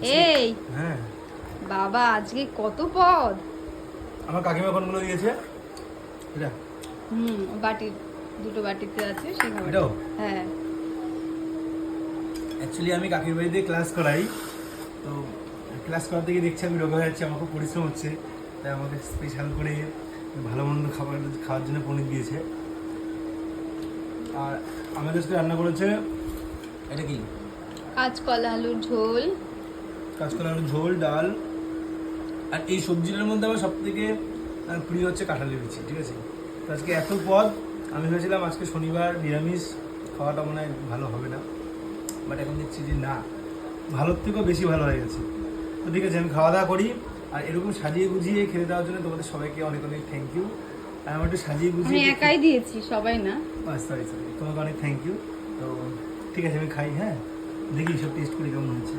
এই হ্যাঁ বাবা আজকে কত পদ। আমার কাকিমা কোনগুলো দিয়েছে এটা বাটির দুটো বাটিতে আছে সেই খাবার। এটাও হ্যাঁ অ্যাকচুয়ালি আমি কাকির বাড়িতে ক্লাস করাই, তো ক্লাস করাতে গিয়ে দেখছি আমি রোগা হয়ে যাচ্ছি, আমার খুব পরিশ্রম হচ্ছে, তাই আমাকে স্পেশাল করে ভালো মন্দ খাওয়ার জন্য পনির দিয়েছে। আর আমাদের আজকে রান্না করেছে এটা কি কাঁচকলা আলুর ঝোল, কাঁচকলা আলুর ঝোল, ডাল, আর এই সবজিটার মধ্যে আমার সব থেকে প্রিয় হচ্ছে কাঁঠালের বিচি। ঠিক আছে, তো আজকে এত পদ, আমি ভেবেছিলাম আজকে শনিবার নিরামিষ খাওয়াটা মনে হয় ভালো হবে না, বাট এখন দেখছি যে না, ভালোর থেকেও বেশি ভালো হয়ে গেছে। তো ঠিক আছে, আমি খাওয়া দাওয়া করি। আর এরকম সাজিয়ে গুজিয়ে খেতে দেওয়ার জন্য তোমাদের সবাইকে অনেক অনেক থ্যাংক ইউ। আর আমার একটু সাজিয়ে আমি গুজিয়ে একাই দিয়েছি, সবাই না। সরি তোমাকে অনেক থ্যাংক ইউ। তো ঠিক আছে আমি খাই, হ্যাঁ দেখি সব টেস্ট করি কেমন হয়েছে।